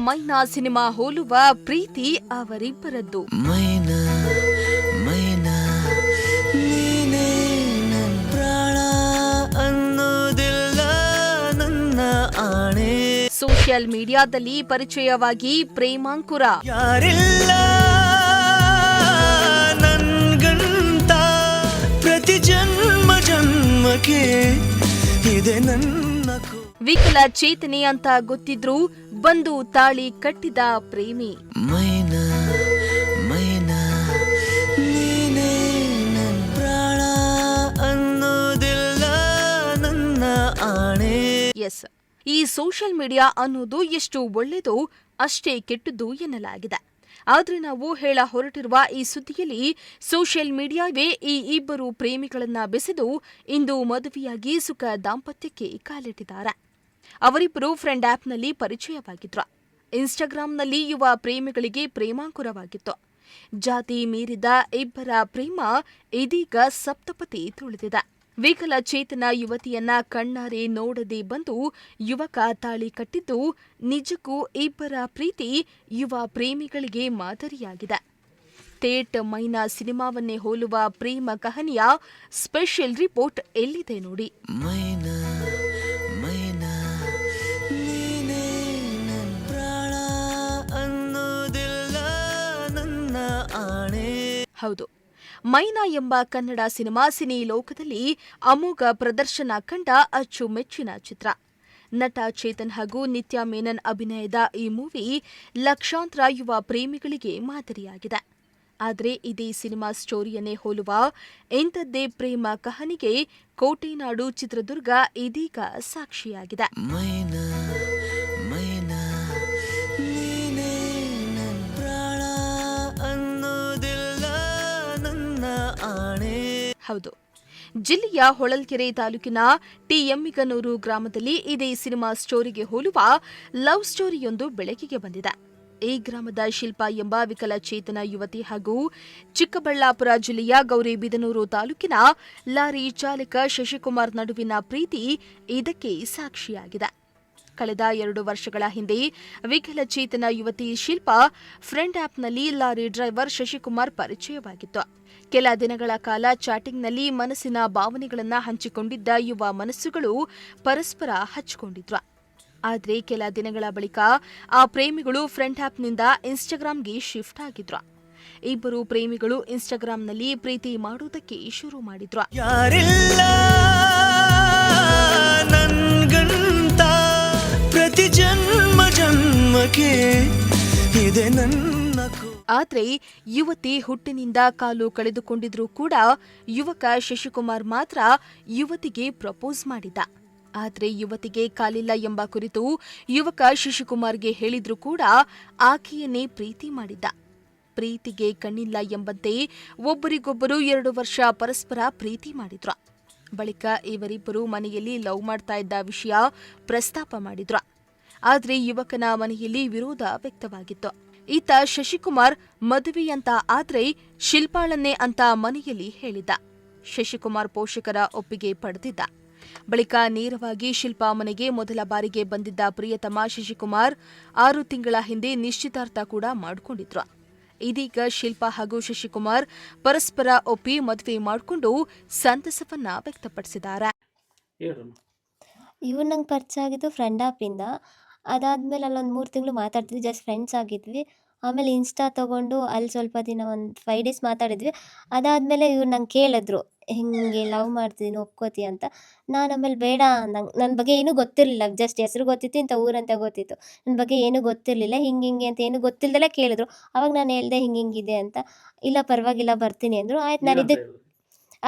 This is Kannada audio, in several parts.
ಮೈನಾ ಸಿನಿಮಾ ಹೋಲುವ ಪ್ರೀತಿ ಅವರಿಬ್ಬರದ್ದು. ಮೈನಾ ಮೈನಾ ನೀನೇ ನನ್ನ ಪ್ರಾಣ ಅನ್ನೋದಿಲ್ಲ ನನ್ನ ಆಣೆ. ಸೋಷಿಯಲ್ ಮೀಡಿಯಾದಲ್ಲಿ ಪರಿಚಯವಾಗಿ ಪ್ರೇಮಾಂಕುರ. ಯಾರಿಲ್ಲ ನನ್ಗಂತ ಪ್ರತಿ ಜನ್ಮ ಜನ್ಮಕ್ಕೆ ಇದೆ ನನ್ನ. ವಿಕಲಚೇತನೆ ಅಂತ ಗೊತ್ತಿದ್ರೂ ಬಂದು ತಾಳಿ ಕಟ್ಟಿದ ಪ್ರೇಮಿ. ಮೈನಾ ಮೈನಾ ನೀನೇ ನನ್ನ ಪ್ರಾಣ ಅನ್ನೋದಿಲ್ಲ ನನ್ನ ಆಣೆ. ಎಸ್, ಈ ಸೋಷಿಯಲ್ ಮೀಡಿಯಾ ಅನ್ನೋದು ಎಷ್ಟು ಒಳ್ಳೆಯದೋ ಅಷ್ಟೇ ಕೆಟ್ಟದ್ದು ಎನ್ನಲಾಗಿದೆ. ಆದ್ರೆ ನಾವು ಹೇಳ ಹೊರಟಿರುವ ಈ ಸುದ್ದಿಯಲ್ಲಿ ಸೋಷಿಯಲ್ ಮೀಡಿಯಾವೇ ಈ ಇಬ್ಬರು ಪ್ರೇಮಿಗಳನ್ನ ಬೆಸೆದು ಇಂದು ಮದುವೆಯಾಗಿ ಸುಖ ದಾಂಪತ್ಯಕ್ಕೆ ಕಾಲಿಟ್ಟಿದ್ದಾರೆ. ಅವರಿಬ್ಬರು ಫ್ರೆಂಡ್ ಆಪ್ನಲ್ಲಿ ಪರಿಚಯವಾಗಿದ್ರು. ಇನ್ಸ್ಟಾಗ್ರಾಂನಲ್ಲಿ ಯುವ ಪ್ರೇಮಿಗಳಿಗೆ ಪ್ರೇಮಾಂಕುರವಾಗಿತ್ತು. ಜಾತಿ ಮೀರಿದ ಇಬ್ಬರ ಪ್ರೇಮ ಇದೀಗ ಸಪ್ತಪದಿ ತುಳಿದಿದೆ. ವಿಕಲಚೇತನ ಯುವತಿಯನ್ನ ಕಣ್ಣಾರೆ ನೋಡದೆ ಬಂದು ಯುವಕ ತಾಳಿ ಕಟ್ಟಿದ್ದು ನಿಜಕ್ಕೂ ಇಬ್ಬರ ಪ್ರೀತಿ ಯುವ ಪ್ರೇಮಿಗಳಿಗೆ ಮಾದರಿಯಾಗಿದೆ. ಥೇಟ್ ಮೈನಾ ಸಿನಿಮಾವನ್ನೇ ಹೋಲುವ ಪ್ರೇಮ ಕಹನಿಯ ಸ್ಪೆಷಲ್ ರಿಪೋರ್ಟ್ ಎಲ್ಲಿದೆ ನೋಡಿ. ಮೈನಾ ಮೈನಾ ನೀನೇ ನನ್ನ ಪ್ರಾಣ ಅನ್ನೋದಿಲ್ಲ ನನ್ನ ಆಣೆ. ಹೌದು, ಮೈನಾ ಎಂಬ ಕನ್ನಡ ಸಿನಿಮಾ ಸಿನಿ ಲೋಕದಲ್ಲಿ ಅಮೋಘ ಪ್ರದರ್ಶನ ಕಂಡ ಅಚ್ಚುಮೆಚ್ಚಿನ ಚಿತ್ರ. ನಟ ಚೇತನ್ ಹಾಗೂ ನಿತ್ಯಾ ಮೆನನ್ ಅಭಿನಯದ ಈ ಮೂವಿ ಲಕ್ಷಾಂತರ ಯುವ ಪ್ರೇಮಿಗಳಿಗೆ ಮಾದರಿಯಾಗಿದೆ. ಆದರೆ ಇದೇ ಸಿನಿಮಾ ಸ್ಟೋರಿಯನ್ನೇ ಹೋಲುವ ಎಂಥದ್ದೇ ಪ್ರೇಮ ಕಹನಿಗೆ ಕೋಟೆನಾಡು ಚಿತ್ರದುರ್ಗ ಇದೀಗ ಸಾಕ್ಷಿಯಾಗಿದೆ. ಮೈನಾ ಮೈನಾ ನೀನೇ ನನ್ನ ಪ್ರಾಣ ಅನ್ನೋದಿಲ್ಲ ನನ್ನ ಆಣೆ. ಹೌದು, ಜಿಲ್ಲೆಯ ಹೊಳಲ್ಕೆರೆ ತಾಲೂಕಿನ ಟಿ.ಎಮ್ಮಿಗನೂರು ಗ್ರಾಮದಲ್ಲಿ ಇದೇ ಸಿನಿಮಾ ಸ್ಟೋರಿಗೆ ಹೋಲುವ ಲವ್ ಸ್ಟೋರಿಯೊಂದು ಬೆಳಕಿಗೆ ಬಂದಿದೆ. ಈ ಗ್ರಾಮದ ಶಿಲ್ಪಾ ಎಂಬ ವಿಕಲಚೇತನ ಯುವತಿ ಹಾಗೂ ಚಿಕ್ಕಬಳ್ಳಾಪುರ ಜಿಲ್ಲೆಯ ಗೌರಿಬಿದನೂರು ತಾಲೂಕಿನ ಲಾರಿ ಚಾಲಕ ಶಶಿಕುಮಾರ್ ನಡುವಿನ ಪ್ರೀತಿ ಇದಕ್ಕೆ ಸಾಕ್ಷಿಯಾಗಿದೆ. ಕಳೆದ 2 ವರ್ಷಗಳ ಹಿಂದೆ ವಿಕಲಚೇತನ ಯುವತಿ ಶಿಲ್ಪಾ ಫ್ರೆಂಡ್ ಆಪ್ನಲ್ಲಿ ಲಾರಿ ಡ್ರೈವರ್ ಶಶಿಕುಮಾರ್ ಪರಿಚಯವಾಗಿತ್ತು. ಕೆಲ ದಿನಗಳ ಕಾಲ ಚಾಟಿಂಗ್ನಲ್ಲಿ ಮನಸ್ಸಿನ ಭಾವನೆಗಳನ್ನು ಹಂಚಿಕೊಂಡಿದ್ದ ಯುವ ಮನಸ್ಸುಗಳು ಪರಸ್ಪರ ಹಚ್ಚಿಕೊಂಡಿದ್ರು. ಆದರೆ ಕೆಲ ದಿನಗಳ ಬಳಿಕ ಆ ಪ್ರೇಮಿಗಳು ಫ್ರೆಂಡ್ ಆಪ್ನಿಂದ ಇನ್ಸ್ಟಾಗ್ರಾಂಗೆ ಶಿಫ್ಟ್ ಆಗಿದ್ರು. ಇಬ್ಬರು ಪ್ರೇಮಿಗಳು ಇನ್ಸ್ಟಾಗ್ರಾಂನಲ್ಲಿ ಪ್ರೀತಿ ಮಾಡುವುದಕ್ಕೆ ಶುರು ಮಾಡಿದ್ರು. ಯಾರಿಲ್ಲ ನನ್ಗಂತ ಪ್ರತಿ ಜನ್ಮ ಜನ್ಮಕ್ಕೆ ಇದೆ ನನ್ನ. ಆದ್ರೆ ಯುವತಿ ಹುಟ್ಟಿನಿಂದ ಕಾಲು ಕಳೆದುಕೊಂಡಿದ್ರೂ ಕೂಡ ಯುವಕ ಶಶಿಕುಮಾರ್ ಮಾತ್ರ ಯುವತಿಗೆ ಪ್ರಪೋಸ್ ಮಾಡಿದ್ದ. ಆದ್ರೆ ಯುವತಿಗೆ ಕಾಲಿಲ್ಲ ಎಂಬ ಕುರಿತು ಯುವಕ ಶಶಿಕುಮಾರ್ಗೆ ಹೇಳಿದ್ರೂ ಕೂಡ ಆಕೆಯನ್ನೇ ಪ್ರೀತಿ ಮಾಡಿದ್ದ. ಪ್ರೀತಿಗೆ ಕಣ್ಣಿಲ್ಲ ಎಂಬಂತೆ ಒಬ್ಬರಿಗೊಬ್ಬರು 2 ವರ್ಷ ಪರಸ್ಪರ ಪ್ರೀತಿ ಮಾಡಿದ್ರು. ಬಳಿಕ ಇವರಿಬ್ಬರು ಮನೆಯಲ್ಲಿ ಲವ್ ಮಾಡ್ತಾ ಇದ್ದ ವಿಷಯ ಪ್ರಸ್ತಾಪ ಮಾಡಿದ್ರು. ಆದ್ರೆ ಯುವಕನ ಮನೆಯಲ್ಲಿ ವಿರೋಧ ವ್ಯಕ್ತವಾಗಿತ್ತು. ಈತ ಶಶಿಕುಮಾರ್ ಮದುವೆಯಂತ ಆದ್ರೆ ಶಿಲ್ಪಾಳನ್ನೇ ಅಂತ ಮನೆಯಲ್ಲಿ ಹೇಳಿದ್ದ. ಶಶಿಕುಮಾರ್ ಪೋಷಕರ ಒಪ್ಪಿಗೆ ಪಡೆದಿದ್ದ. ಬಳಿಕ ನೇರವಾಗಿ ಶಿಲ್ಪಾ ಮನೆಗೆ ಮೊದಲ ಬಾರಿಗೆ ಬಂದಿದ್ದ ಪ್ರಿಯತಮ ಶಶಿಕುಮಾರ್ 6 ತಿಂಗಳ ಹಿಂದೆ ನಿಶ್ಚಿತಾರ್ಥ ಕೂಡ ಮಾಡಿಕೊಂಡಿದ್ರು. ಇದೀಗ ಶಿಲ್ಪಾ ಹಾಗೂ ಶಶಿಕುಮಾರ್ ಪರಸ್ಪರ ಒಪ್ಪಿ ಮದುವೆ ಮಾಡಿಕೊಂಡು ಸಂತಸವನ್ನ ವ್ಯಕ್ತಪಡಿಸಿದ್ದಾರೆ. ಇವ್ರು ನಂಗೆ ಪರಿಚಯ ಆಗಿದ್ದು ಫ್ರೆಂಡ್ ಆ್ಯಪಿಂದ. ಅದಾದಮೇಲೆ ಅಲ್ಲೊಂದು 3 ತಿಂಗಳು ಮಾತಾಡ್ತಿದ್ವಿ, ಜಸ್ಟ್ ಫ್ರೆಂಡ್ಸ್ ಆಗಿದ್ವಿ. ಆಮೇಲೆ ಇನ್ಸ್ಟಾ ತೊಗೊಂಡು ಅಲ್ಲಿ ಸ್ವಲ್ಪ ದಿನ ಒಂದು 5 ಡೇಸ್ ಮಾತಾಡಿದ್ವಿ. ಅದಾದಮೇಲೆ ಇವ್ರು ನಂಗೆ ಕೇಳಿದ್ರು, ಹಿಂಗೆ ಲವ್ ಮಾಡ್ತಿದ್ದೀನಿ ಒಪ್ಕೋತಿ ಅಂತ. ನಾನು ಆಮೇಲೆ ಬೇಡ, ನನ್ನ ಬಗ್ಗೆ ಏನೂ ಗೊತ್ತಿರಲಿಲ್ಲ, ಜಸ್ಟ್ ಹೆಸರು ಗೊತ್ತಿತ್ತು, ಇಂಥ ಊರಂತ ಗೊತ್ತಿತ್ತು. ನನ್ನ ಬಗ್ಗೆ ಏನೂ ಗೊತ್ತಿರಲಿಲ್ಲ, ಹಿಂಗೆ ಅಂತ ಏನೂ ಗೊತ್ತಿಲ್ಲದೆಲ್ಲ ಕೇಳಿದ್ರು. ಆವಾಗ ನಾನು ಹೇಳಿದೆ ಹಿಂಗಿದೆ ಅಂತ. ಇಲ್ಲ ಪರವಾಗಿಲ್ಲ ಬರ್ತೀನಿ ಅಂದರು. ಆಯ್ತು, ನಾನು ಇದಕ್ಕೆ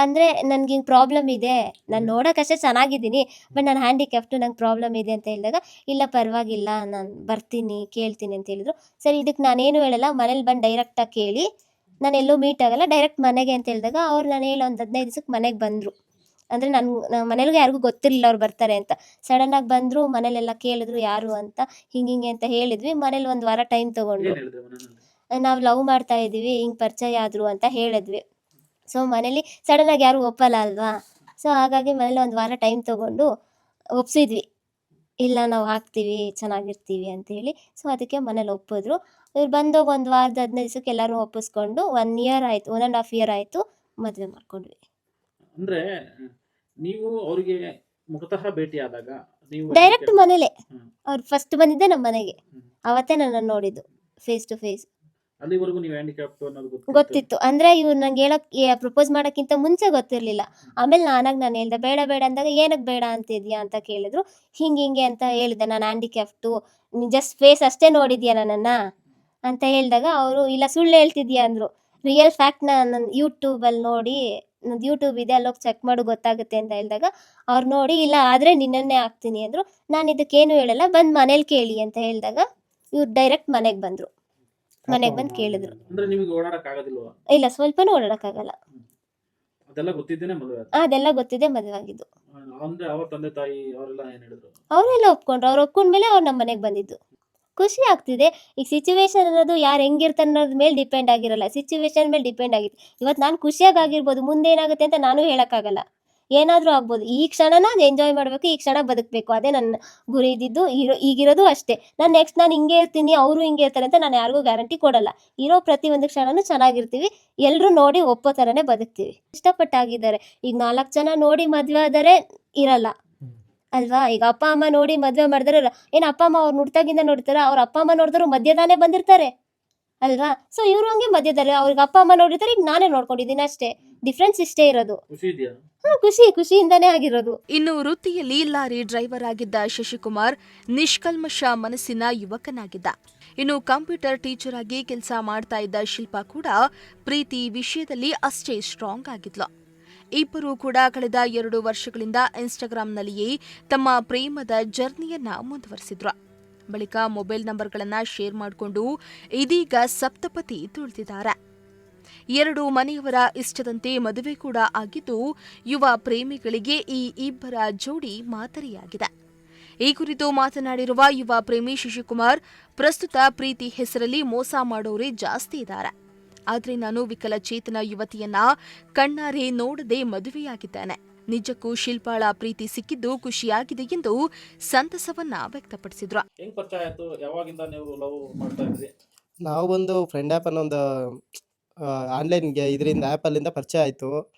ಅಂದರೆ ನನಗೆ ಹಿಂಗೆ ಪ್ರಾಬ್ಲಮ್ ಇದೆ, ನಾನು ನೋಡೋಕ್ಕಷ್ಟೇ ಚೆನ್ನಾಗಿದ್ದೀನಿ, ಬಟ್ ನಾನು ಹ್ಯಾಂಡಿಕ್ಯಾಪ್ಟು, ನಂಗೆ ಪ್ರಾಬ್ಲಮ್ ಇದೆ ಅಂತ ಹೇಳಿದಾಗ, ಇಲ್ಲ ಪರವಾಗಿಲ್ಲ ನಾನು ಬರ್ತೀನಿ ಕೇಳ್ತೀನಿ ಅಂತ ಹೇಳಿದ್ರು. ಸರಿ, ಇದಕ್ಕೆ ನಾನೇನು ಹೇಳಲ್ಲ, ಮನೇಲಿ ಬಂದು ಡೈರೆಕ್ಟಾಗಿ ಕೇಳಿ, ನಾನು ಎಲ್ಲೂ ಮೀಟ್ ಆಗಲ್ಲ, ಡೈರೆಕ್ಟ್ ಮನೆಗೆ ಅಂತ ಹೇಳಿದಾಗ ಅವ್ರು ನಾನು ಹೇಳೋ ಒಂದು 15 ದಿವಸಕ್ಕೆ ಮನೆಗೆ ಬಂದರು. ಅಂದರೆ ನಮ್ಮ ಮನೇಲಿಗೆ ಯಾರಿಗೂ ಗೊತ್ತಿರಲಿಲ್ಲ ಅವ್ರು ಬರ್ತಾರೆ ಅಂತ. ಸಡನ್ನಾಗಿ ಬಂದರು, ಮನೇಲೆಲ್ಲ ಕೇಳಿದ್ರು ಯಾರು ಅಂತ, ಹಿಂಗೆ ಅಂತ ಹೇಳಿದ್ವಿ. ಮನೇಲಿ 1 ವಾರ ಟೈಮ್ ತೊಗೊಂಡು, ನಾವು ಲವ್ ಮಾಡ್ತಾ ಇದ್ದೀವಿ, ಹಿಂಗೆ ಪರಿಚಯ ಆದರು ಅಂತ ಹೇಳಿದ್ವಿ. ಸೊ ಮನೇಲಿ ಸಡನ್ನಾಗಿ ಯಾರು ಒಪ್ಪಲ್ಲ ಅಲ್ವಾ. ಸೊ ಹಾಗಾಗಿ ಮನೇಲಿ 1 ವಾರ ಟೈಮ್ ತೊಗೊಂಡು ಒಪ್ಸಿದ್ವಿ. ಇಲ್ಲ ನಾವು ಹಾಕ್ತೀವಿ, ಚೆನ್ನಾಗಿರ್ತೀವಿ ಅಂತೇಳಿ. ಸೊ, ಅದಕ್ಕೆ ಮನೇಲಿ ಒಪ್ಪಿದ್ರು. ಇವ್ರು ಬಂದೋಗಿ 1 ವಾರದ 15 ದಿವಸಕ್ಕೆ ಎಲ್ಲರೂ ಒಪ್ಪಿಸ್ಕೊಂಡು 1 ಇಯರ್ ಆಯಿತು, 1 ½ ಇಯರ್ ಆಯಿತು, ಮದುವೆ ಮಾಡ್ಕೊಂಡ್ವಿ. ಅಂದ್ರೆ ನೀವು ಅವರಿಗೆ ಮುಖತಃ ಭೇಟಿಯಾದಾಗ ನೀವು ಡೈರೆಕ್ಟ್ ಮನೇಲೆ. ಹ್ಮ್. ಅವ್ರು ಫಸ್ಟ್ ಬಂದಿದ್ದೆ ನಮ್ಮ ಮನೆಗೆ. ಹ್ಮ್. ಅವತ್ತೇ ನನ್ನನ್ನು ನೋಡಿದ್ದು ಫೇಸ್ ಟು ಫೇಸ್. ಅಲ್ಲಿವರೆಗೂ ನೀವು ಹ್ಯಾಂಡಿಕ್ಯಾಪ್ಟ್ ಅನ್ನೋದು ಗೊತ್ತಿತ್ತು. ಅಂದ್ರೆ ಇವ್ರು ನಂಗೆ ಪ್ರಪೋಸ್ ಮಾಡೋಕ್ಕಿಂತ ಮುಂಚೆ ಗೊತ್ತಿರಲಿಲ್ಲ. ಆಮೇಲೆ ನಾನು ಹೇಳ್ದೆ, ಬೇಡ ಬೇಡ ಅಂದಾಗ, ಏನಕ್ಕೆ ಬೇಡ ಅಂತಿದ್ಯಾ ಅಂತ ಕೇಳಿದ್ರು. ಹಿಂಗೆ ಅಂತ ಹೇಳಿದೆ, ನಾನು ಹ್ಯಾಂಡಿಕ್ಯಾಪ್ಟು, ನೀನು ಜಸ್ಟ್ ಫೇಸ್ ಅಷ್ಟೇ ನೋಡಿದ್ಯಾ ನನ್ನನ್ನು ಅಂತ ಹೇಳಿದಾಗ, ಅವರು ಇಲ್ಲ ಸುಳ್ಳು ಹೇಳ್ತಿದ್ಯಾ ಅಂದರು. ರಿಯಲ್ ಫ್ಯಾಕ್ಟ್ನ ನನ್ನ ಯೂಟ್ಯೂಬಲ್ಲಿ ನೋಡಿ, ನಂದು ಯೂಟ್ಯೂಬ್ ಇದೆ, ಅಲ್ಲೋಗಿ ಚೆಕ್ ಮಾಡು ಗೊತ್ತಾಗುತ್ತೆ ಅಂತ ಹೇಳಿದಾಗ, ಅವ್ರು ನೋಡಿ ಇಲ್ಲ ಆದರೆ ನಿನ್ನನ್ನೇ ಹಾಕ್ತೀನಿ ಅಂದರು. ನಾನು ಇದಕ್ಕೇನು ಹೇಳಲ್ಲ, ಬಂದು ಮನೇಲಿ ಕೇಳಿ ಅಂತ ಹೇಳಿದಾಗ, ಇವ್ರು ಡೈರೆಕ್ಟ್ ಮನೆಗೆ ಬಂದರು. ಮನೆಗೆ ಬಂದು ಕೇಳಿದ್ರು. ಅಂದ್ರೆ ನಿಮಗೆ ಓಡಾಡಕ್ ಆಗೋದಿಲ್ವಾ? ಇಲ್ಲ, ಸ್ವಲ್ಪನೂ ಓಡಾಡಕ್ಕಾಗಲ್ಲ. ಅದೆಲ್ಲ ಗೊತ್ತಿದ್ದೇನೆ ಮದುವೆ ಆದ. ಅದೆಲ್ಲ ಗೊತ್ತಿದೆ ಮದುವೆ ಆಗಿದ್ದು. ಅಂದ್ರೆ ಅವ್ರ ತಂದೆ ತಾಯಿ ಅವರೆಲ್ಲ ಏನ್ ಹೇಳಿದ್ರು? ಅವರೆಲ್ಲ ಒಪ್ಕೊಂಡ್ರು. ಅವ್ರು ಒಪ್ಕೊಂಡ್ಮೇಲೆ ಅವ್ರು ನಮ್ಮ ಮನೆಗೆ ಬಂದಿದ್ದು. ಖುಷಿ ಆಗ್ತಿದೆ. ಈಗ ಸಿಚುವೇಶನ್ ಅನ್ನೋದು ಯಾರು ಹೆಂಗಿರ್ತಾರೆ ಅನ್ನೋದ್ರ ಮೇಲೆ ಡಿಪೆಂಡ್ ಆಗಿರಲ್ಲ, ಸಿಚುವೇಶನ್ ಮೇಲೆ ಡಿಪೆಂಡ್ ಆಗಿದೆ. ಇವತ್ತು ನಾನು ಖುಷಿಯಾಗಿರ್ಬೋದು, ಮುಂದೆ ಏನಾಗುತ್ತೆ ಅಂತ ನಾನು ಹೇಳೋಕ್ಕಾಗಲ್ಲ. ಏನಾದರೂ ಆಗ್ಬೋದು. ಈ ಕ್ಷಣನ ಎಂಜಾಯ್ ಮಾಡಬೇಕು, ಈ ಕ್ಷಣ ಬದುಕಬೇಕು, ಅದೇ ನನ್ನ ಗುರಿ ಇದ್ದಿದ್ದು. ಈಗಿರೋದು ಅಷ್ಟೇ. ನಾನು ಹಿಂಗೆ ಇರ್ತೀನಿ, ಅವರು ಹಿಂಗೆ ಇರ್ತಾರೆ ಅಂತ ನಾನು ಯಾರಿಗೂ ಗ್ಯಾರಂಟಿ ಕೊಡಲ್ಲ. ಇರೋ ಪ್ರತಿಯೊಂದು ಕ್ಷಣನೂ ಚೆನ್ನಾಗಿರ್ತೀವಿ, ಎಲ್ಲರೂ ನೋಡಿ ಒಪ್ಪೋ ಥರನೇ ಬದುಕ್ತೀವಿ. ಇಷ್ಟಪಟ್ಟಾಗಿದ್ದಾರೆ. ಈಗ 4 ಜನ ನೋಡಿ ಮದುವೆ ಆದರೆ ಇರಲ್ಲ ಅಲ್ವಾ? ಈಗ ಅಪ್ಪ ಅಮ್ಮ ನೋಡಿ ಮದುವೆ ಮಾಡಿದ್ರೆ ಏನು ಅಪ್ಪ ಅಮ್ಮ ಅವ್ರು ನುಡ್ತಾಗಿಂದ ನೋಡ್ತಾರೆ, ಅವ್ರ ಅಪ್ಪ ಅಮ್ಮ ನೋಡಿದ್ರು ಮಧ್ಯದಾನೇ ಬಂದಿರ್ತಾರೆ ಅಲ್ವಾ? ಸೊ ಇವರು ಹಂಗೆ ಮಧ್ಯದಲ್ಲಿ ಅವ್ರಿಗೆ ಅಪ್ಪ ಅಮ್ಮ ನೋಡಿರ್ತಾರೆ, ಈಗ ನಾನೇ ನೋಡ್ಕೊಂಡಿದ್ದೀನಿ ಅಷ್ಟೇ. ಡಿಫ್ರೆನ್ಸ್ ಇಷ್ಟೇ ಇರೋದು. ಖುಷಿ ಇದೆಯಾ? ಖುಷಿಯಿಂದಾನೇ ಆಗಿರೋದು. ಇನ್ನು ವೃತ್ತಿಯಲ್ಲಿ ಲಾರಿ ಡ್ರೈವರ್ ಆಗಿದ್ದ ಶಶಿಕುಮಾರ್ ನಿಷ್ಕಲ್ಮಶ ಮನಸ್ಸಿನ ಯುವಕನಾಗಿದ್ದ. ಇನ್ನು ಕಂಪ್ಯೂಟರ್ ಟೀಚರ್ ಆಗಿ ಕೆಲಸ ಮಾಡ್ತಾ ಇದ್ದ ಶಿಲ್ಪಾ ಕೂಡ ಪ್ರೀತಿ ವಿಷಯದಲ್ಲಿ ಅಷ್ಟೇ ಸ್ಟ್ರಾಂಗ್ ಆಗಿದ್ಲು. ಇಬ್ಬರೂ ಕೂಡ ಕಳೆದ 2 ವರ್ಷಗಳಿಂದ ಇನ್ಸ್ಟಾಗ್ರಾಂನಲ್ಲಿಯೇ ತಮ್ಮ ಪ್ರೇಮದ ಜರ್ನಿಯನ್ನ ಮುಂದುವರೆಸಿದ್ರು. ಬಳಿಕ ಮೊಬೈಲ್ ನಂಬರ್ಗಳನ್ನ ಶೇರ್ ಮಾಡಿಕೊಂಡು ಇದೀಗ ಸಪ್ತಪದಿ ತುಳಿದಿದ್ದಾರೆ. 2 ಮನೆಯವರ ಇಷ್ಟದಂತೆ ಮದುವೆ ಕೂಡ ಆಗಿದ್ದು, ಯುವ ಪ್ರೇಮಿಗಳಿಗೆ ಈ ಇಬ್ಬರ ಜೋಡಿ ಮಾದರಿಯಾಗಿದೆ. ಈ ಕುರಿತು ಮಾತನಾಡಿರುವ ಯುವ ಪ್ರೇಮಿ ಶಶಿಕುಮಾರ್, ಪ್ರಸ್ತುತ ಪ್ರೀತಿ ಹೆಸರಲ್ಲಿ ಮೋಸ ಮಾಡೋರೇ ಜಾಸ್ತಿ ಇದ್ದಾರೆ. ಆದರೆ ನಾನು ವಿಕಲಚೇತನ ಯುವತಿಯನ್ನ ಕಣ್ಣಾರೆ ನೋಡದೆ ಮದುವೆಯಾಗಿದ್ದೇನೆ. ನಿಜಕ್ಕೂ ಶಿಲ್ಪಾಳ ಪ್ರೀತಿ ಸಿಕ್ಕಿದ್ದು ಖುಷಿಯಾಗಿದೆ ಎಂದು ಸಂತಸವನ್ನ ವ್ಯಕ್ತಪಡಿಸಿದ್ರು. ಹೆಂಗ್ ಪರಿಚಯ ಆಯ್ತು? ಯಾವಾಗಿಂದ ನೀವು ಲವ್ ಮಾಡ್ತಾ ಇದ್ರಿ? ನಾವು ಒಂದು ಫ್ರೆಂಡ್ ಆ್ಯಪ್ ಅನ್ನೋ ಒಂದು ಆನ್ಲೈನ್ಗೆ ಇದರಿಂದ ಆ್ಯಪಲ್ಲಿಂದ ಪರಿಚಯ ಆಯಿತು.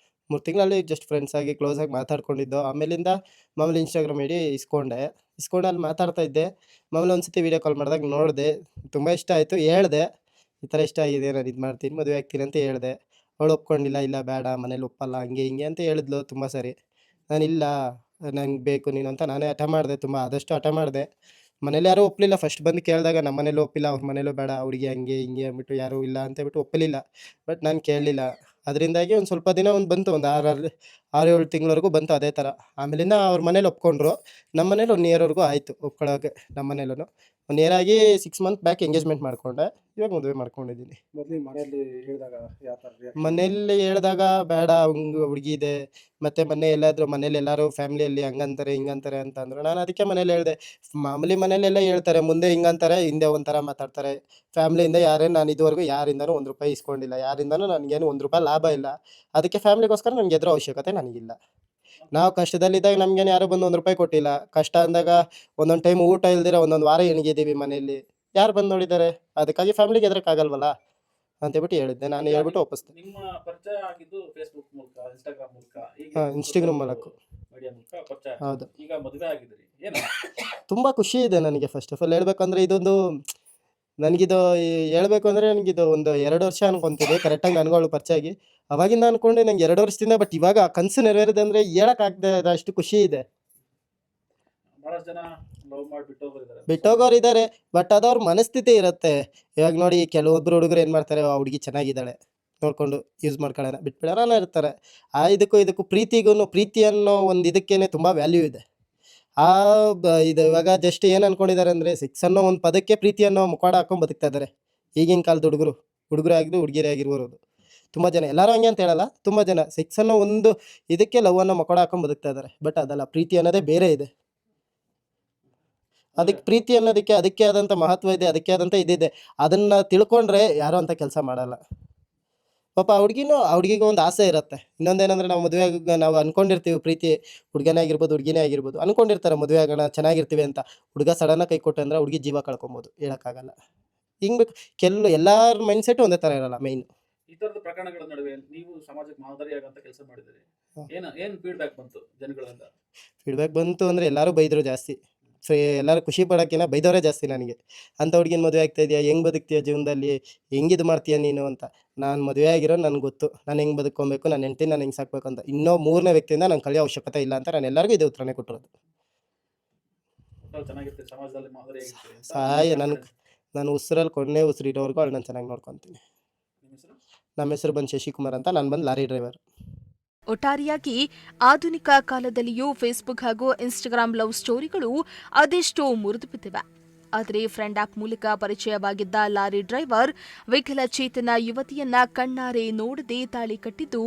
3 ತಿಂಗಳಲ್ಲಿ ಜಸ್ಟ್ ಫ್ರೆಂಡ್ಸ್ ಆಗಿ ಕ್ಲೋಸ್ ಆಗಿ ಮಾತಾಡ್ಕೊಂಡಿದ್ದು. ಆಮೇಲಿಂದ ಮಾಮೂಲಿ ಇನ್ಸ್ಟಾಗ್ರಾಮ್ ಐಡಿ ಇಸ್ಕೊಂಡೆ ಅಲ್ಲಿ ಮಾತಾಡ್ತಾ ಇದ್ದೆ. ಮಾಮೂಲಿ ಒಂದ್ಸತಿ ವೀಡಿಯೋ ಕಾಲ್ ಮಾಡಿದಾಗ ನೋಡಿದೆ, ತುಂಬ ಇಷ್ಟ ಆಯಿತು. ಹೇಳ್ದೆ, ಈ ಥರ ಇಷ್ಟ ಆಗಿದೆ, ನಾನು ಇದು ಮಾಡ್ತೀನಿ, ಮದುವೆ ಆಗ್ತೀನಿ ಅಂತ ಹೇಳಿದೆ. ಅವಳು ಒಪ್ಕೊಂಡಿಲ್ಲ, ಇಲ್ಲ ಬೇಡ ಮನೇಲಿ ಒಪ್ಪಲ್ಲ, ಹಂಗೆ ಹಿಂಗೆ ಅಂತ ಹೇಳಿದ್ಲು ತುಂಬ ಸರಿ. ನಾನಿಲ್ಲ, ನಂಗೆ ಬೇಕು ನೀನು ಅಂತ ನಾನೇ ಹಠ ಮಾಡಿದೆ, ತುಂಬ ಆದಷ್ಟು ಹಠ ಮಾಡಿದೆ. ಮನೇಲಿ ಯಾರೂ ಒಪ್ಪಲಿಲ್ಲ. ಫಸ್ಟ್ ಬಂದು ಕೇಳಿದಾಗ ನಮ್ಮ ಮನೇಲೂ ಒಪ್ಪಿಲ್ಲ, ಅವ್ರ ಮನೇಲೂ ಬೇಡ ಹುಡುಗಿ ಹಂಗೆ ಹಿಂಗೆ ಅಂದ್ಬಿಟ್ಟು ಯಾರೂ ಇಲ್ಲ ಅಂತ ಹೇಳ್ಬಿಟ್ಟು ಒಪ್ಪಲಿಲ್ಲ. ಬಟ್ ನಾನು ಕೇಳಲಿಲ್ಲ. ಅದರಿಂದಾಗಿ ಒಂದು ಸ್ವಲ್ಪ ದಿನ ಬಂತು, ಒಂದು 6-7 ತಿಂಗಳವರೆಗೂ ಬಂತು ಅದೇ ಥರ. ಆಮೇಲಿಂದ ಅವ್ರ ಮನೇಲಿ ಒಪ್ಕೊಂಡ್ರು. ನಮ್ಮ ಮನೇಲಿ 1 ಇಯರ್ವರೆಗೂ ಆಯಿತು ಒಪ್ಕೊಳ್ಳೋಕೆ. ನಮ್ಮ ಮನೇಲೂ 1 ಇಯರ್ ಆಗಿ 6 ಮಂತ್ ಬ್ಯಾಕ್ ಎಂಗೇಜ್ಮೆಂಟ್ ಮಾಡಿಕೊಂಡೆ. ಇವಾಗ ಮದುವೆ ಮಾಡ್ಕೊಂಡಿದ್ದೀನಿ. ಮೊದಲು ಮನೆಯಲ್ಲಿ ಹೇಳಿದಾಗ ಯಾವ ಥರ reaction? ಮನೇಲಿ ಹೇಳಿದಾಗ ಬೇಡ, ಹುಡುಗಿ ಇದೆ, ಮತ್ತು ಮೊನ್ನೆ ಎಲ್ಲಾದರೂ ಮನೇಲಿ ಎಲ್ಲರೂ ಫ್ಯಾಮಿಲಿಯಲ್ಲಿ ಹಂಗಂತಾರೆ ಹಿಂಗಂತಾರೆ ಅಂತಂದರು. ನಾನು ಅದಕ್ಕೆ ಮನೇಲಿ ಹೇಳಿದೆ, ಮಾಮೂಲಿ ಮನೇಲೆಲ್ಲ ಹೇಳ್ತಾರೆ, ಮುಂದೆ ಹಿಂಗಂತಾರೆ, ಹಿಂದೆ ಒಂಥರ ಮಾತಾಡ್ತಾರೆ. ಫ್ಯಾಮಿಲಿಯಿಂದ ನಾನು ಇದುವರೆಗೂ ಯಾರಿಂದನೂ ₹1 ಇಸ್ಕೊಂಡಿಲ್ಲ, ಯಾರಿಂದನೂ ನನಗೇನು ₹1 ಲಾಭ ಇಲ್ಲ. ಅದಕ್ಕೆ ಫ್ಯಾಮಿಲಿಗೋಸ್ಕರ ನನಗೆ ಎದುರೋ ಅವಶ್ಯಕತೆ ನನಗಿಲ್ಲ. ನಾವು ಕಷ್ಟದಲ್ಲಿದ್ದಾಗ ನಮಗೇನು ಯಾರೂ ಬಂದು ₹1 ಕೊಟ್ಟಿಲ್ಲ. ಕಷ್ಟ ಅಂದಾಗ ಒಂದೊಂದು ಟೈಮ್ ಊಟ ಇಲ್ದಿರ ಒಂದೊಂದು ವಾರ ಎಣಗಿದ್ದೀವಿ ಮನೆಯಲ್ಲಿ. ಯಾರು ಬಂದು ನೋಡಿದ್ದಾರೆ? ಅದಕ್ಕಾಗಿ ಫ್ಯಾಮಿಲಿಗೆ ಹೆದರೋಕ್ಕಾಗಲ್ವಲ್ಲ ಅಂತೇಳ್ಬಿಟ್ಟು ಹೇಳಿದ್ದೆ. ನಾನು ಹೇಳ್ಬಿಟ್ಟು ಒಪ್ಪಿಸ್ದೆ. ನಿಮ್ಮ ಪರಿಚಯ ಆಗಿದ್ದು ಫೇಸ್ಬುಕ್ ಮೂಲಕ, ಇನ್ಸ್ಟಾಗ್ರಾಮ್ ಮೂಲಕ, ಇನ್ಸ್ಟಾಗ್ರಾಮ್ ಮೂಲಕ. ಮೀಡಿಯಾ ಮೂಲಕ ಪರಿಚಯ. ಹೌದು. ಈಗ ಮದುವೆ ಆಗಿದ್ರಿ, ಏನು? ತುಂಬ ಖುಷಿ ಇದೆ ನನಗೆ. ಫಸ್ಟ್ ಆಫ್ ಆಲ್ ಹೇಳ್ಬೇಕಂದ್ರೆ ಇದೊಂದು ನನಗಿದು ಹೇಳ್ಬೇಕು ಅಂದರೆ ನನಗಿದು ಒಂದು 2 ವರ್ಷ ಅನ್ಕೊತೀನಿ ಕರೆಕ್ಟಾಗಿ ನನಗಳು ಪರಿಚಯ ಆಗಿ. ಅವಾಗಿಂದ ಅಂದ್ಕೊಂಡೆ ನಂಗೆ 2 ವರ್ಷದಿಂದ. ಬಟ್ ಇವಾಗ ಆ ಕನಸು ನೆರವೇರಿದೆ ಅಂದರೆ ಹೇಳೋಕ್ಕಾಗದೆ ಅಷ್ಟು ಖುಷಿ ಇದೆ. ಬಹಳಷ್ಟು ಜನ ಲವ್ ಮಾಡಿ ಬಿಟ್ಟೋಗೋರು ಇದ್ದಾರೆ, ಬಟ್ ಅದವ್ರ ಮನಸ್ಥಿತಿ ಇರುತ್ತೆ. ಇವಾಗ ನೋಡಿ, ಕೆಲವೊಬ್ರು ಹುಡುಗರು ಏನು ಮಾಡ್ತಾರೆ, ಆ ಹುಡುಗಿ ಚೆನ್ನಾಗಿದ್ದಾಳೆ ನೋಡಿಕೊಂಡು ಯೂಸ್ ಮಾಡ್ಕೊಳ್ಳೋಣ ಬಿಟ್ಬಿಡೋಣ ಇರ್ತಾರೆ. ಇದಕ್ಕೂ ಪ್ರೀತಿ ಅನ್ನೋ ಒಂದು ಇದಕ್ಕೇನೆ ತುಂಬ ವ್ಯಾಲ್ಯೂ ಇದೆ. ಇದು ಇವಾಗ ಜಸ್ಟ್ ಏನು ಅಂದ್ಕೊಂಡಿದ್ದಾರೆ ಅಂದರೆ, ಸೆಕ್ಸ್ ಅನ್ನೋ ಒಂದು ಪದಕ್ಕೆ ಪ್ರೀತಿ ಅನ್ನೋ ಮುಖವಾಡ ಹಾಕೊಂಡು ಬದುಕ್ತಾ ಇದ್ದಾರೆ ಈಗಿನ ಕಾಲದ ಹುಡುಗರೇ ಆಗಿದ್ರು ಹುಡುಗಿರೇ ಆಗಿರ್ಬೋದು. ತುಂಬ ಜನ, ಎಲ್ಲರೂ ಹಂಗೆ ಅಂತ ಹೇಳಲ್ಲ, ತುಂಬ ಜನ ಸೆಕ್ಸ್ ಅನ್ನೋ ಒಂದು ಇದಕ್ಕೆ ಲವ್ ಅನ್ನೋ ಮುಖವಾಡ ಹಾಕೊಂಡು ಬದುಕ್ತಾ ಇದ್ದಾರೆ. ಬಟ್ ಅದಲ್ಲ, ಪ್ರೀತಿ ಅನ್ನೋದೇ ಬೇರೆ ಇದೆ. ಅದಕ್ಕೆ ಪ್ರೀತಿ ಅನ್ನೋದಕ್ಕೆ ಅದಕ್ಕೆ ಆದಂಥ ಮಹತ್ವ ಇದೆ, ಅದಕ್ಕೆ ಆದಂಥ ಇದಿದೆ. ಅದನ್ನು ತಿಳ್ಕೊಂಡ್ರೆ ಯಾರೂ ಅಂತ ಕೆಲಸ ಮಾಡಲ್ಲ. ಪಾಪ ಹುಡುಗಿಗೂ ಒಂದು ಆಸೆ ಇರುತ್ತೆ. ಇನ್ನೊಂದೇನಂದ್ರೆ ನಾವು ಮದುವೆ ನಾವು ಅನ್ಕೊಂಡಿರ್ತೀವಿ ಪ್ರೀತಿ ಹುಡುಗನೇ ಆಗಿರ್ಬೋದು, ಹುಡುಗಿನೇ ಆಗಿರ್ಬೋದು ಅನ್ಕೊಂಡಿರ್ತಾರೆ ಮದುವೆ ಆಗೋಣ ಚೆನ್ನಾಗಿರ್ತೀವಿ ಅಂತ. ಹುಡುಗ ಸಡನ್ನಾಗಿ ಕೈ ಕೊಟ್ಟಂದ್ರೆ ಹುಡುಗಿ ಜೀವ ಕಳ್ಕೊಬೋದು, ಹೇಳಕ್ಕಾಗಲ್ಲ. ಹಿಂಗೆ ಎಲ್ಲಾರ ಮೈಂಡ್ ಸೆಟ್ ಒಂದೇ ಥರ ಇರಲ್ಲ ಮೇಯ್ನ್. ಈ ತರದ ಪ್ರಕರಣಗಳ ನಡುವೆ ನೀವು ಸಮಾಜಕ್ಕೆ ಮಾದರಿಯಾಗಂತ ಕೆಲಸ ಮಾಡಿದಿರಿ. ಹ್ಮ್. ಏನ್ ಫೀಡ್ಬ್ಯಾಕ್ ಬಂತು ಜನಗಳಿಂದ? ಫೀಡ್ಬ್ಯಾಕ್ ಬಂತು ಅಂದರೆ ಎಲ್ಲರೂ ಬೈದರು ಜಾಸ್ತಿ. ಎಲ್ಲರೂ ಖುಷಿ ಪಡೋಕ್ಕಿಂತ ಬೈದವರೇ ಜಾಸ್ತಿ ನನಗೆ. ಅಂಥ ಹುಡುಗಿನ ಮದುವೆ ಆಗ್ತಾ ಇದೆಯಾ, ಹೆಂಗೆ ಬದುಕ್ತೀಯ ಜೀವನದಲ್ಲಿ, ಹೆಂಗೆ ಇದು ಮಾಡ್ತೀಯ ನೀನು ಅಂತ. ನಾನು ಮದುವೆ ಆಗಿರೋ ನನಗೆ ಗೊತ್ತು, ನಾನು ಹೆಂಗೆ ಬದುಕೊಬೇಕು, ನನ್ನ ಹೆಂಡ್ತಿನ ನಾನು ಹೆಂಗೆ ಸಾಕಬೇಕು ಅಂತ. ಇನ್ನೂ 3ನೇ ವ್ಯಕ್ತಿಯಿಂದ ನಾನು ಕಲಿಯೋ ಅವಶ್ಯಕತೆ ಇಲ್ಲ ಅಂತ ನಾನು ಎಲ್ಲರಿಗೂ ಇದೇ ಉತ್ತರನೇ ಕೊಟ್ಟಿರೋದು. ತಾವು ಚೆನ್ನಾಗಿರ್ತೀರಿ, ಸಮಾಜದಲ್ಲಿ ಮಾದರಿಯಾಗಿರ್ತೀರಿ ಅಂತ ಸಹಾಯ ನಿಮ್ಮ ನಾನು ಉಸಿರಲ್ಲಿ ಕೊನೆ ಉಸಿರು ಇರೋವರೆಗೂ ಅವಳು ನಾನು ಚೆನ್ನಾಗಿ ನೋಡ್ಕೊತೀನಿ. ನಿಮ್ಮ ಹೆಸರು? ನಮ್ಮ ಹೆಸರು ಬಂದು ಶಶಿಕುಮಾರ್ ಅಂತ, ನಾನು ಬಂದು ಲಾರಿ ಡ್ರೈವರ್. ಒಟ್ಟಾರೆಯಾಗಿ ಆಧುನಿಕ ಕಾಲದಲ್ಲಿಯೂ ಫೇಸ್ಬುಕ್ ಹಾಗೂ ಇನ್ಸ್ಟಾಗ್ರಾಂ ಲವ್ ಸ್ಟೋರಿಗಳು ಅದೆಷ್ಟೋ ಮುರಿದು ಬಿದ್ದಿವೆ. ಆದರೆ ಫ್ರೆಂಡ್ ಆಪ್ ಮೂಲಕ ಪರಿಚಯವಾಗಿದ್ದ ಲಾರಿ ಡ್ರೈವರ್ ವಿಕಲಚೇತನ ಯುವತಿಯನ್ನ ಕಣ್ಣಾರೆ ನೋಡದೆ ತಾಳಿ ಕಟ್ಟಿದ್ದು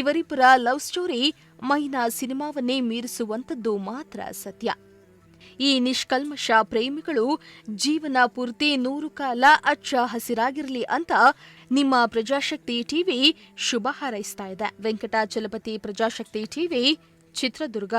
ಇವರಿಬ್ಬರ ಲವ್ ಸ್ಟೋರಿ ಮೈನಾ ಸಿನಿಮಾವನ್ನೇ ಮೀರಿಸುವಂತದ್ದು ಮಾತ್ರ ಸತ್ಯ. ಈ ನಿಷ್ಕಲ್ಮಶ ಪ್ರೇಮಿಗಳು ಜೀವನ ಪೂರ್ತಿ 100 ಕಾಲ ಅಚ್ಚ ಹಸಿರಾಗಿರಲಿ ಅಂತ ನಿಮ್ಮ ಪ್ರಜಾಶಕ್ತಿ ಟಿವಿ ಶುಭ ಹಾರೈಸ್ತಾ ಇದೆ. ವೆಂಕಟಾಚಲಪತಿ, ಪ್ರಜಾಶಕ್ತಿ ಟಿವಿ, ಚಿತ್ರದುರ್ಗ.